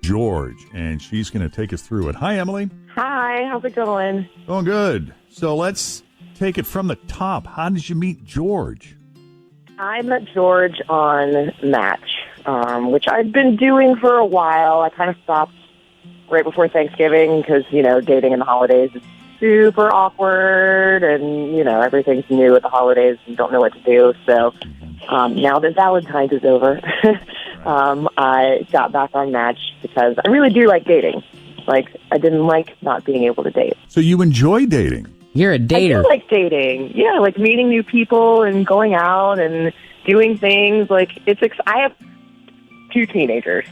George, and she's going to take us through it. Hi, Emily. Hi, how's it going? Going good. So let's take it from the top. How did you meet George? I met George on Match, which I'd been doing for a while. I kind of stopped right before Thanksgiving because, dating in the holidays is super awkward and, everything's new at the holidays and don't know what to do. So now that Valentine's is over, I got back on Match because I really do like dating. Like, I didn't like not being able to date. So you enjoy dating? You're a dater. I do like dating. Yeah, like meeting new people and going out and doing things. Like, I have 2 teenagers,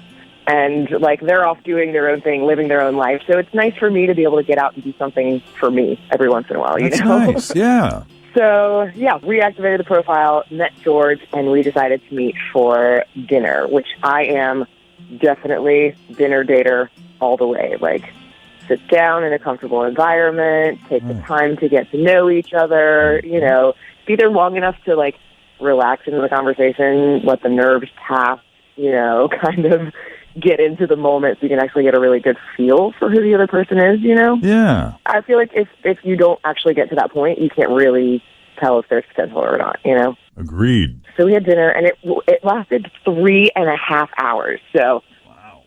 and, like, they're off doing their own thing, living their own life. So it's nice for me to be able to get out and do something for me every once in a while, That's nice, yeah. So, yeah, reactivated the profile, met George, and we decided to meet for dinner, which I am definitely dinner dater all the way. Like, sit down in a comfortable environment, take the time to get to know each other, be there long enough to, like, relax into the conversation, let the nerves pass, kind of get into the moment so you can actually get a really good feel for who the other person is, Yeah. I feel like if you don't actually get to that point, you can't really tell if there's potential or not, Agreed. So we had dinner, and it lasted 3.5 hours, so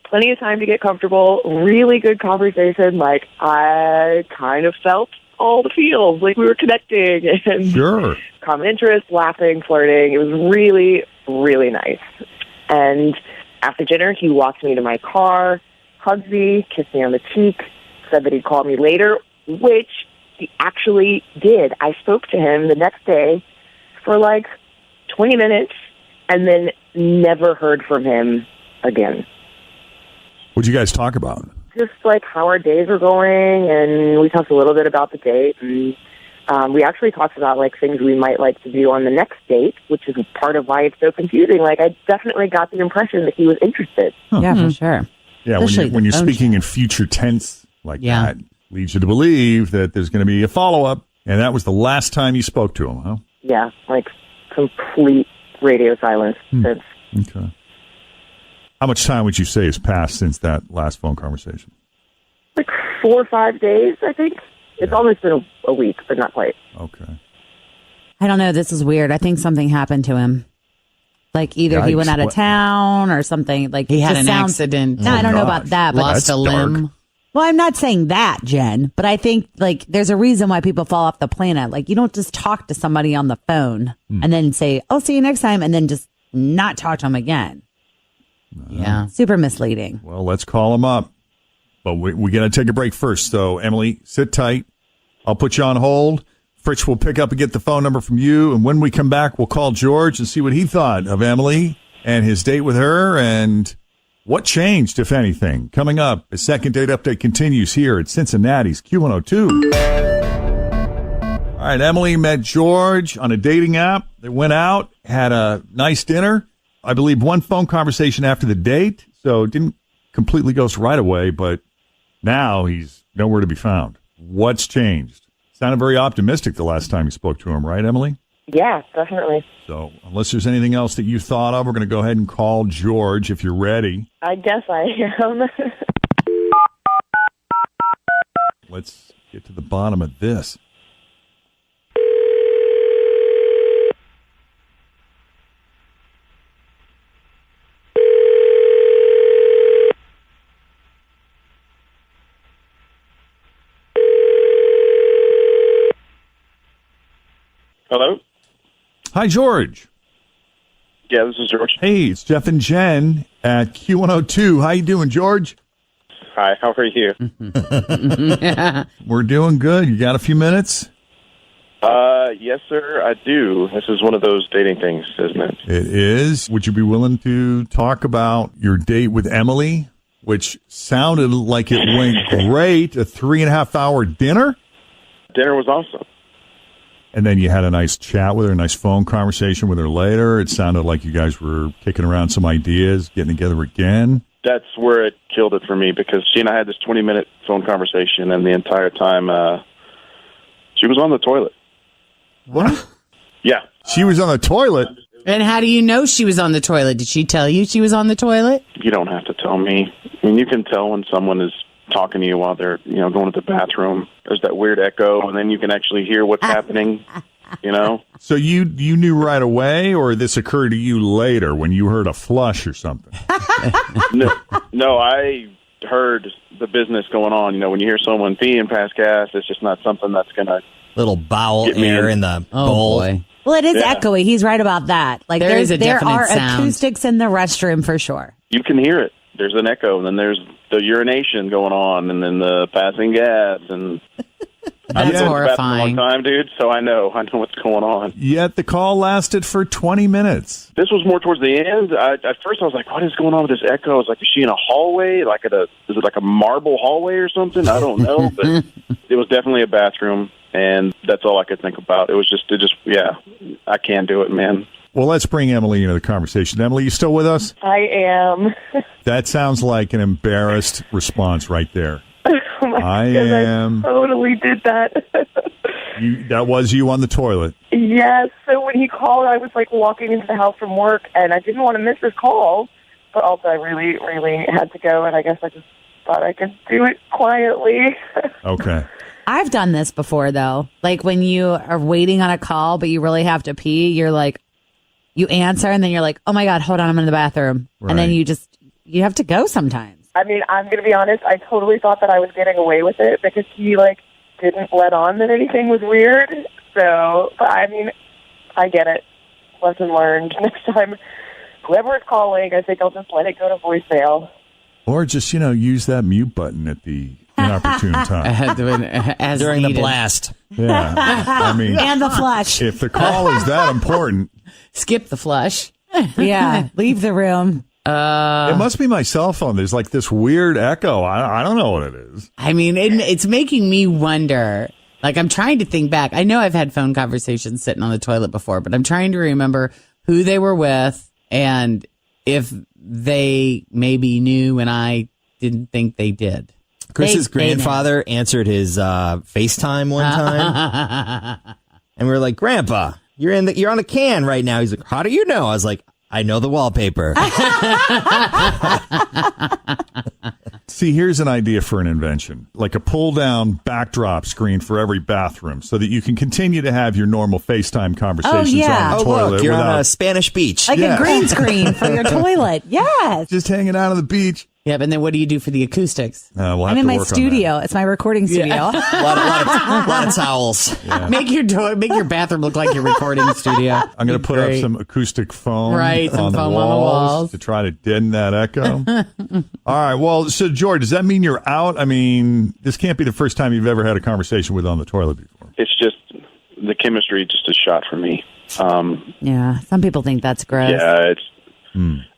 plenty of time to get comfortable, really good conversation. Like, I kind of felt all the feels, like we were connecting, and Sure. common interests, laughing, flirting. It was really, really nice. And after dinner, he walked me to my car, hugged me, kissed me on the cheek, said that he'd call me later, which he actually did. I spoke to him the next day for like 20 minutes and then never heard from him again. What'd you guys talk about? Just like how our days were going, and we talked a little bit about the date, and we actually talked about like things we might like to do on the next date, which is part of why it's so confusing. Like, I definitely got the impression that he was interested. Huh. Yeah, for sure. Yeah, when you're speaking in future tense like that, leads you to believe that there's going to be a follow-up, and that was the last time you spoke to him, huh? Yeah, like complete radio silence since. Okay. How much time would you say has passed since that last phone conversation? Like 4 or 5 days, I think. It's almost been a week, but not quite. Okay. I don't know. This is weird. I think something happened to him. Like, either he went out of town or something. Like, he had an accident. No, I don't know about that. But lost a limb. Well, I'm not saying that, Jen, but I think, like, there's a reason why people fall off the planet. Like, you don't just talk to somebody on the phone and then say, I'll see you next time, and then just not talk to them again. Yeah. Super misleading. Well, let's call him up. But we got to take a break first. So, Emily, sit tight. I'll put you on hold. Fritz will pick up and get the phone number from you. And when we come back, we'll call George and see what he thought of Emily and his date with her and what changed, if anything. Coming up, a second date update continues here at Cincinnati's Q102. All right, Emily met George on a dating app. They went out, had a nice dinner. I believe one phone conversation after the date, so it didn't completely ghost right away, but now he's nowhere to be found. What's changed? Sounded very optimistic the last time you spoke to him, right, Emily? Yeah, definitely. So unless there's anything else that you thought of, we're going to go ahead and call George if you're ready. I guess I am. Let's get to the bottom of this. Hello? Hi, George. Yeah, this is George. Hey, it's Jeff and Jen at Q102. How you doing, George? Hi, how are you? We're doing good. You got a few minutes? Yes, sir, I do. This is one of those dating things, isn't it? It is. Would you be willing to talk about your date with Emily, which sounded like it went great, a 3.5-hour dinner? Dinner was awesome. And then you had a nice chat with her, a nice phone conversation with her later. It sounded like you guys were kicking around some ideas, getting together again. That's where it killed it for me, because she and I had this 20-minute phone conversation, and the entire time she was on the toilet. What? Yeah. She was on the toilet? And how do you know she was on the toilet? Did she tell you she was on the toilet? You don't have to tell me. mean, you can tell when someone is talking to you while they're, going to the bathroom. There's that weird echo, and then you can actually hear what's happening, So you knew right away, or this occurred to you later when you heard a flush or something? No, I heard the business going on. When you hear someone peeing past gas, it's just not something that's going to... Little bowel Get me air in. in the Oh, bowl. boy. Well, it is Yeah. echoey. He's right about that. Like There is a there definite are sound. acoustics in the restroom for sure. You can hear it. There's an echo, and then there's the urination going on, and then the passing gas, and... I've That's been in the bathroom a horrifying. long time, dude, so I know what's going on. Yet the call lasted for 20 minutes. This was more towards the end. At first, I was like, "What is going on with this echo?" I was like, "Is she in a hallway? Is it like a marble hallway or something?" I don't know, but it was definitely a bathroom, and that's all I could think about. Yeah, I can't do it, man. Well, let's bring Emily into the conversation. Emily, you still with us? I am. That sounds like an embarrassed response right there. Oh my I goodness, am. I totally did that. That was you on the toilet. Yes. So when he called, I was like walking into the house from work, and I didn't want to miss his call, but also I really, really had to go, and I guess I just thought I could do it quietly. Okay. I've done this before though. Like when you are waiting on a call, but you really have to pee, you're like, you answer, and then you're like, oh my God, hold on, I'm in the bathroom. Right. And then you have to go sometimes. I mean, I'm going to be honest, I totally thought that I was getting away with it because he, didn't let on that anything was weird. So, but I mean, I get it. Lesson learned. Next time, whoever is calling, I think I'll just let it go to voicemail. Or just, use that mute button at the inopportune time. As During the needed. blast. Yeah. I mean, And the flush. if the call is that important, Skip the flush. Yeah. Leave the room. it must be my cell phone. There's like this weird echo. I don't know what it is. I mean, it's making me wonder. Like, I'm trying to think back. I know I've had phone conversations sitting on the toilet before, but I'm trying to remember who they were with and if they maybe knew and I didn't think they did. Chris's They know. grandfather answered his FaceTime one time, and we were like, "Grandpa, you're on a can right now." He's like, "How do you know?" I was like, "I know the wallpaper." See, here's an idea for an invention, like a pull-down backdrop screen for every bathroom so that you can continue to have your normal FaceTime conversations yeah. on the Oh, toilet look, you're on without a Spanish beach. Like Yeah. a green screen for your toilet. Yes. just hanging out on the beach. Yeah, but then what do you do for the acoustics? We'll have I'm in to my work studio. It's my recording studio. a lot of towels. Make your bathroom look like your recording studio. I'm going to put Great. up some acoustic foam, Right, some on, the foam on the walls walls. to try to deaden that echo. All right. Well, so George, does that mean you're out? I mean, this can't be the first time you've ever had a conversation with on the toilet before. It's just the chemistry just a shot for me. Yeah. Some people think that's gross. Yeah,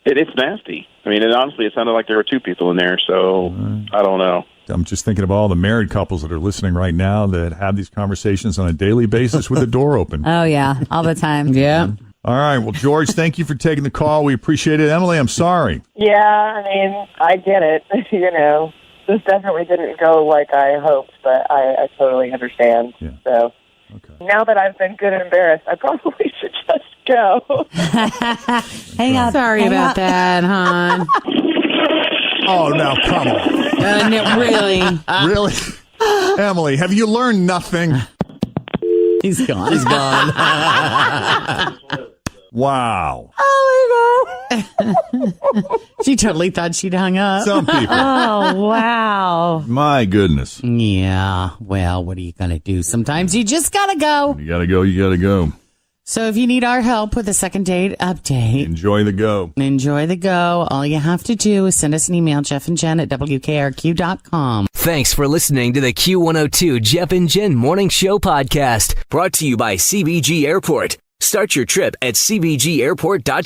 it's nasty. I mean, honestly, it sounded like there were two people in there, so I don't know. I'm just thinking of all the married couples that are listening right now that have these conversations on a daily basis with the door open. Oh, yeah. All the time. Yeah. All right. Well, George, thank you for taking the call. We appreciate it. Emily, I'm sorry. Yeah, I mean, I get it. This definitely didn't go like I hoped, but I totally understand. Yeah. So Okay. now that I've been good and embarrassed, I probably should just go. Hang on. Sorry Hang about on. that, hon. Oh, now come on. No, really. Really? Emily, have you learned nothing? He's gone. He's gone. Wow. She totally thought she'd hung up. Some people. Oh, wow. My goodness. Yeah. Well, what are you going to do? Sometimes you just got to go. You got to go. You got to go. So if you need our help with a second date update, Enjoy the go. enjoy the go. All you have to do is send us an email, Jeff and Jen at WKRQ.com. Thanks for listening to the Q102 Jeff and Jen Morning Show podcast, brought to you by CBG Airport. Start your trip at CBGAirport.com.